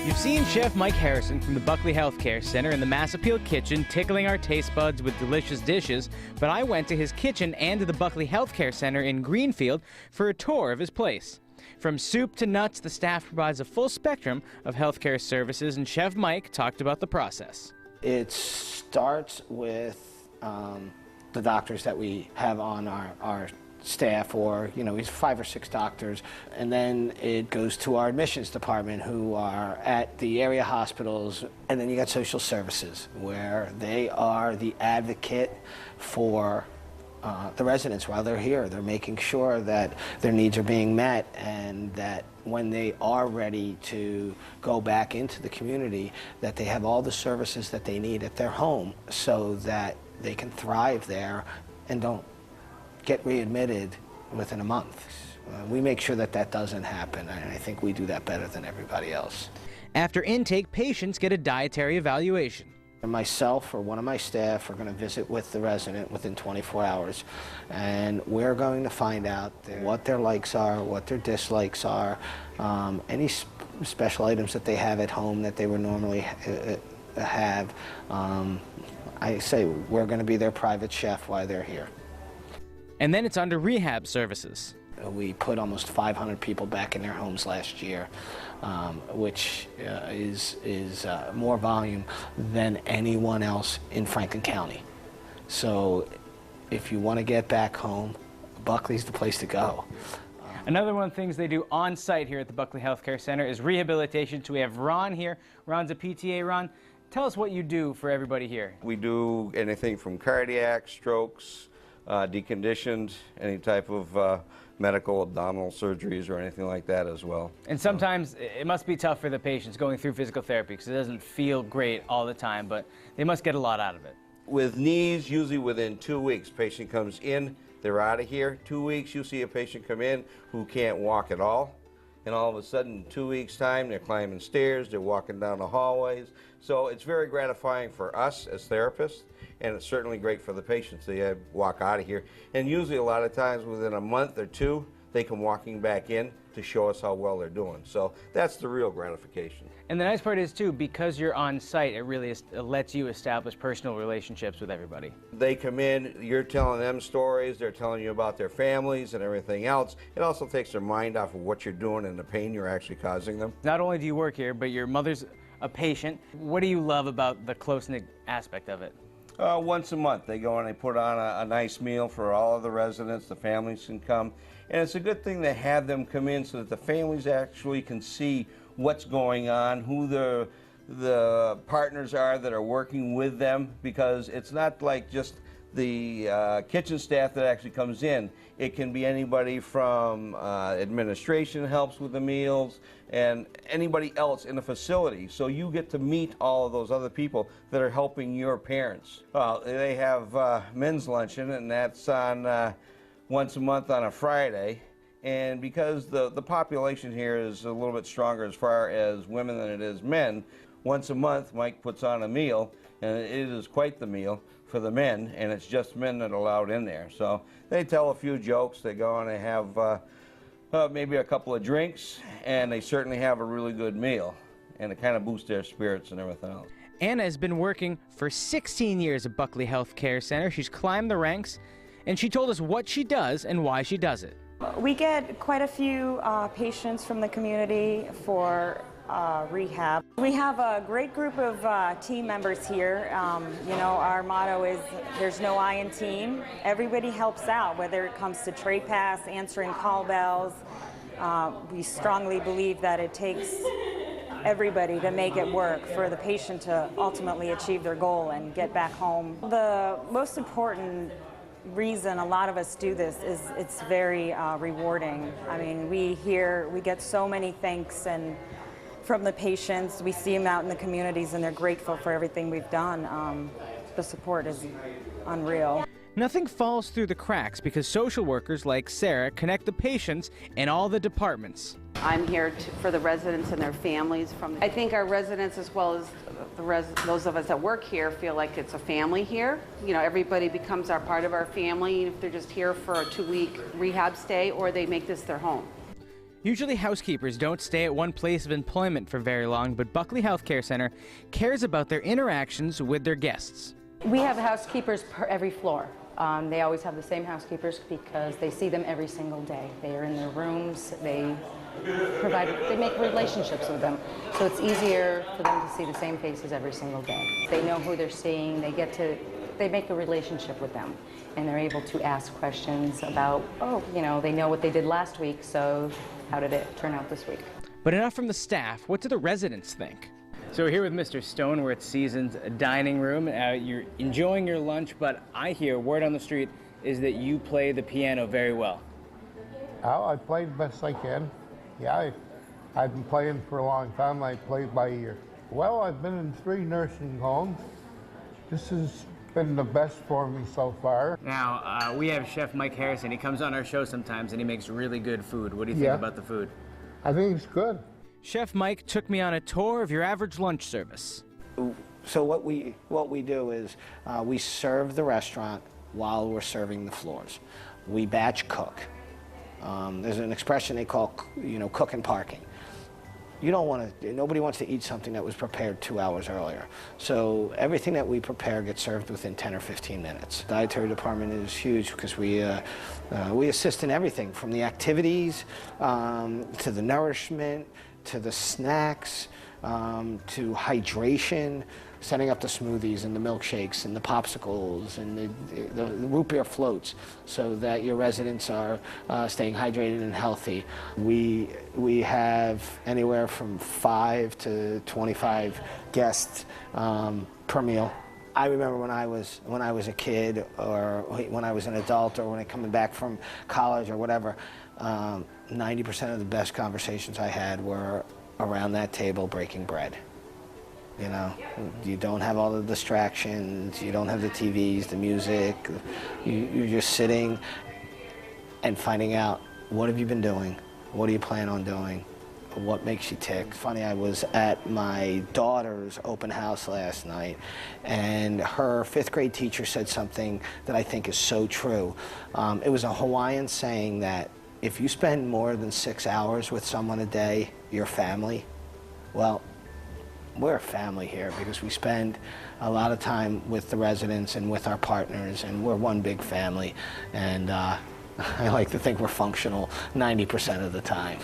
You've seen Chef Mike Harrison from the Buckley Healthcare Center in the Mass Appeal kitchen tickling our taste buds with delicious dishes, but I went to his kitchen and to the Buckley Healthcare Center in Greenfield for a tour of his place. From soup to nuts, the staff provides a full spectrum of healthcare services, and Chef Mike talked about the process. It starts with the doctors that we have on our staff, or he's 5 or 6 doctors, and then it goes to our admissions department, who are at the area hospitals, and then you got social services, where they are the advocate for the residents while they're here. They're making sure that their needs are being met, and that when they are ready to go back into the community, that they have all the services that they need at their home so that they can thrive there and don't get readmitted within a month. We make sure that that doesn't happen, and I think we do that better than everybody else. After intake, patients get a dietary evaluation. And myself or one of my staff are going to visit with the resident within 24 hours, and we're going to find out what their likes are, what their dislikes are, any special items that they have at home that they would normally have. I say we're going to be their private chef while they're here. And then it's under rehab services. We put almost 500 people back in their homes last year, which is more volume than anyone else in Franklin County. So if you want to get back home, Buckley's the place to go. Another one of the things they do on site here at the Buckley Healthcare Center is rehabilitation. So we have Ron here. Ron's a PTA. Ron, tell us what you do for everybody here. We do anything from cardiac, strokes, deconditioned, any type of medical abdominal surgeries or anything like that as well. And sometimes it must be tough for the patients going through physical therapy because it doesn't feel great all the time, but they must get a lot out of it. With knees, usually within 2 weeks, patient comes in, they're out of here. 2 weeks, you see a patient come in who can't walk at all, and all of a sudden, 2 weeks' time, they're climbing stairs, they're walking down the hallways. So it's very gratifying for us as therapists, and it's certainly great for the patients. They walk out of here, and usually a lot of times within a month or two, they come walking back in to show us how well they're doing. So that's the real gratification. And the nice part is, too, because you're on site, it really lets you establish personal relationships with everybody. They come in, you're telling them stories, they're telling you about their families and everything else. It also takes their mind off of what you're doing and the pain you're actually causing them. Not only do you work here, but your mother's a patient. What do you love about the close-knit aspect of it? Once a month, they go and they put on a nice meal for all of the residents. The families can come. And it's a good thing to have them come in so that the families actually can see what's going on, who the partners are that are working with them, because it's not like just the kitchen staff that actually comes in. It can be anybody from administration helps with the meals and anybody else in the facility. So you get to meet all of those other people that are helping your parents. They have men's luncheon, and that's on once a month on a Friday. And because the population here is a little bit stronger as far as women than it is men, once a month Mike puts on a meal, and it is quite the meal for the men, and it's just men that are allowed in there. So they tell a few jokes, they go and they have maybe a couple of drinks, and they certainly have a really good meal, and it kind of boosts their spirits and everything else. Anna has been working for 16 years at Buckley Healthcare Center. She's climbed the ranks, and she told us what she does and why she does it. We get quite a few patients from the community for rehab. We have a great group of team members here. Our motto is there's no I in team. Everybody helps out, whether it comes to tray pass, answering call bells. We strongly believe that it takes everybody to make it work for the patient to ultimately achieve their goal and get back home. The most important reason a lot of us do this is it's very rewarding. I mean, we get so many thanks and from the patients. We see them out in the communities, and they're grateful for everything we've done. The support is unreal. Nothing falls through the cracks because social workers like Sarah connect the patients and all the departments. I'm here for the residents and their families. I think our residents, as well as those of us that work here, feel like it's a family here. Everybody becomes our part of our family, if they're just here for a 2-week rehab stay or they make this their home. Usually housekeepers don't stay at one place of employment for very long, but Buckley Healthcare Center cares about their interactions with their guests. We have housekeepers per every floor. They always have the same housekeepers because they see them every single day. They are in their rooms, they make relationships with them. So it's easier for them to see the same faces every single day. They know who they're seeing, they make a relationship with them. And they're able to ask questions about, they know what they did last week, so how did it turn out this week? But enough from the staff. What do the residents think? So we're here with Mr. Stone. We're at Season's dining room. You're enjoying your lunch, but I hear word on the street is that you play the piano very well. Oh, I play the best I can. Yeah, I've been playing for a long time. I play by ear. Well, I've been in 3 nursing homes. This has been the best for me so far. Now, we have Chef Mike Harrison. He comes on our show sometimes and he makes really good food. What do you think about the food? I think it's good. Chef Mike took me on a tour of your average lunch service. So what we do is we serve the restaurant while we're serving the floors. We batch cook. There's an expression they call, cook and parking. Nobody wants to eat something that was prepared 2 hours earlier. So everything that we prepare gets served within 10 or 15 minutes. The Dietary Department is huge because we assist in everything from the activities to the nourishment, to the snacks, to hydration, setting up the smoothies and the milkshakes and the popsicles and the root beer floats so that your residents are staying hydrated and healthy. We have anywhere from 5 to 25 guests per meal. I remember when I was a kid or when I was an adult or when I coming back from college or whatever, 90% of the best conversations I had were around that table breaking bread. You don't have all the distractions, you don't have the TVs, the music. You're just sitting and finding out, what have you been doing? What do you plan on doing? What makes you tick? Funny, I was at my daughter's open house last night, and her 5th grade teacher said something that I think is so true. It was a Hawaiian saying that if you spend more than 6 hours with someone a day, you're family. Well, we're a family here because we spend a lot of time with the residents and with our partners, and we're one big family. And I like to think we're functional 90% of the time.